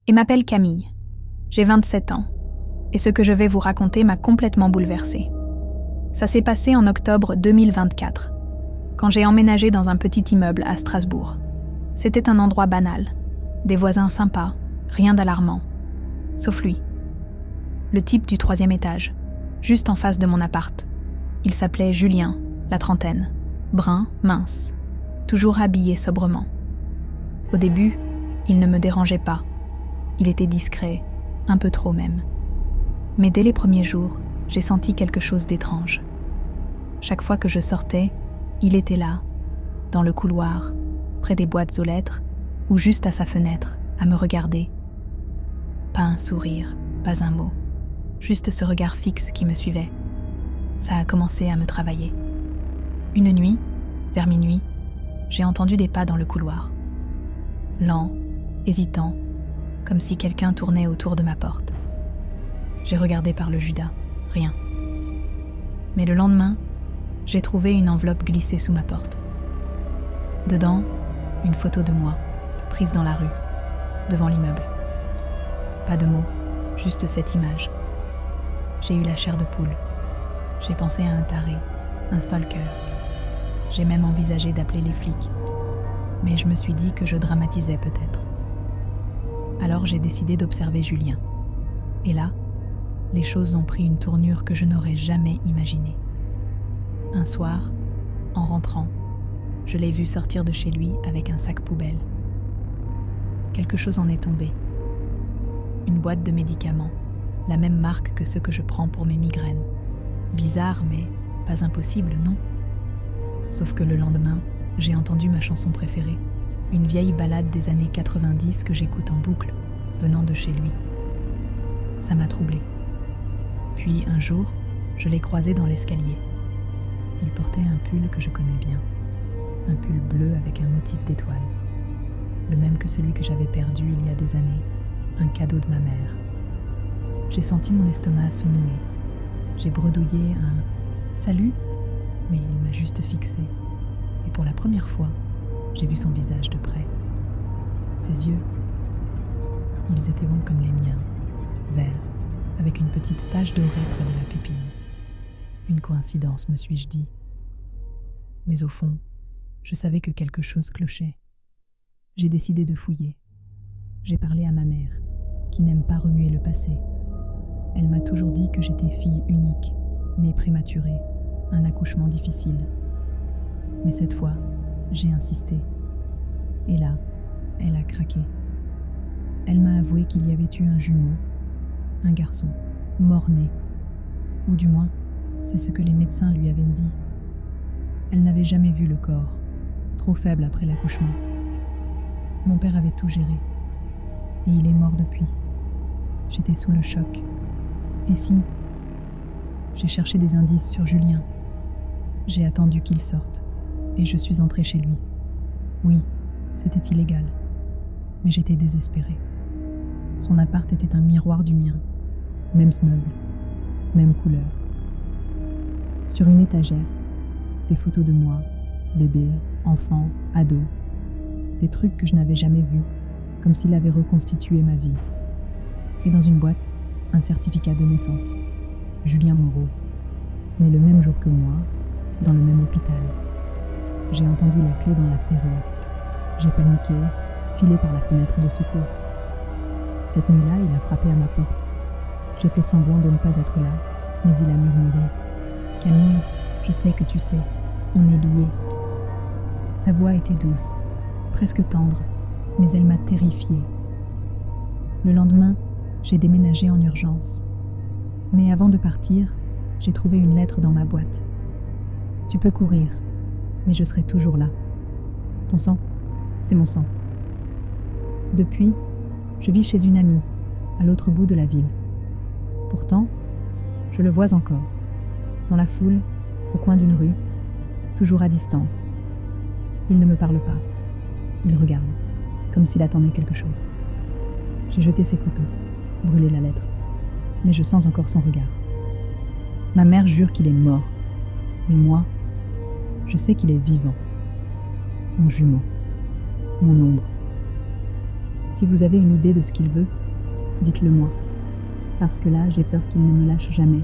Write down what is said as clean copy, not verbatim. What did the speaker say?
et m'appelle Camille. J'ai 27 ans, et ce que je vais vous raconter m'a complètement bouleversée. Ça s'est passé en octobre 2024, quand j'ai emménagé dans un petit immeuble à Strasbourg. C'était un endroit banal, des voisins sympas, rien d'alarmant. Sauf lui. Le type du 3e étage, juste en face de mon appart. Il s'appelait Julien, la trentaine, brun, mince, toujours habillé sobrement. Au début, il ne me dérangeait pas. Il était discret, un peu trop même. Mais dès les premiers jours, j'ai senti quelque chose d'étrange. Chaque fois que je sortais, il était là, dans le couloir, près des boîtes aux lettres, ou juste à sa fenêtre, à me regarder. Pas un sourire, pas un mot, juste ce regard fixe qui me suivait. Ça a commencé à me travailler. Une nuit, vers minuit, j'ai entendu des pas dans le couloir. Lents, hésitants, comme si quelqu'un tournait autour de ma porte. J'ai regardé par le Judas, rien. Mais le lendemain, j'ai trouvé une enveloppe glissée sous ma porte. Dedans, une photo de moi, prise dans la rue, devant l'immeuble. Pas de mots, juste cette image. J'ai eu la chair de poule. J'ai pensé à un taré, un stalker. J'ai même envisagé d'appeler les flics. Mais je me suis dit que je dramatisais peut-être. Alors j'ai décidé d'observer Julien. Et là, les choses ont pris une tournure que je n'aurais jamais imaginée. Un soir, en rentrant, je l'ai vu sortir de chez lui avec un sac poubelle. Quelque chose en est tombé. Une boîte de médicaments, la même marque que ceux que je prends pour mes migraines. Bizarre, mais pas impossible, non? Sauf que le lendemain, j'ai entendu ma chanson préférée, une vieille ballade des années 90 que j'écoute en boucle, venant de chez lui. Ça m'a troublée. Puis un jour, je l'ai croisé dans l'escalier. Il portait un pull que je connais bien, un pull bleu avec un motif d'étoile, le même que celui que j'avais perdu il y a des années, un cadeau de ma mère. J'ai senti mon estomac se nouer. J'ai bredouillé un « salut », mais il m'a juste fixé. Et pour la première fois, j'ai vu son visage de près. Ses yeux, ils étaient bons comme les miens, verts, avec une petite tache dorée près de la pupille. Une coïncidence, me suis-je dit. Mais au fond, je savais que quelque chose clochait. J'ai décidé de fouiller. J'ai parlé à ma mère, qui n'aime pas remuer le passé. Elle m'a toujours dit que j'étais fille unique, née prématurée, un accouchement difficile. Mais cette fois, j'ai insisté. Et là, elle a craqué. Elle m'a avoué qu'il y avait eu un jumeau, un garçon, mort-né. Ou du moins, c'est ce que les médecins lui avaient dit. Elle n'avait jamais vu le corps, trop faible après l'accouchement. Mon père avait tout géré, et il est mort depuis. J'étais sous le choc. Et si? J'ai cherché des indices sur Julien. J'ai attendu qu'il sorte, et je suis entrée chez lui. Oui, c'était illégal, mais j'étais désespérée. Son appart était un miroir du mien, même meuble, même couleur. Sur une étagère, des photos de moi, bébé, enfant, ado, des trucs que je n'avais jamais vus, comme s'il avait reconstitué ma vie. Et dans une boîte, un certificat de naissance. Julien Moreau, né le même jour que moi, dans le même hôpital. J'ai entendu la clé dans la serrure. J'ai paniqué, filé par la fenêtre de secours. Cette nuit-là, il a frappé à ma porte. J'ai fait semblant de ne pas être là, mais il a murmuré « Camille, je sais que tu sais, on est liés. » Sa voix était douce, presque tendre, mais elle m'a terrifiée. Le lendemain, j'ai déménagé en urgence. Mais avant de partir, j'ai trouvé une lettre dans ma boîte. « Tu peux courir, mais je serai toujours là. Ton sang, c'est mon sang. » Depuis, je vis chez une amie, à l'autre bout de la ville. Pourtant, je le vois encore, dans la foule, au coin d'une rue, toujours à distance. Il ne me parle pas. Il regarde, comme s'il attendait quelque chose. J'ai jeté ses photos, brûlé la lettre, mais je sens encore son regard. Ma mère jure qu'il est mort, mais moi, je sais qu'il est vivant. Mon jumeau, mon ombre. Si vous avez une idée de ce qu'il veut, dites-le moi. Parce que là, j'ai peur qu'il ne me lâche jamais.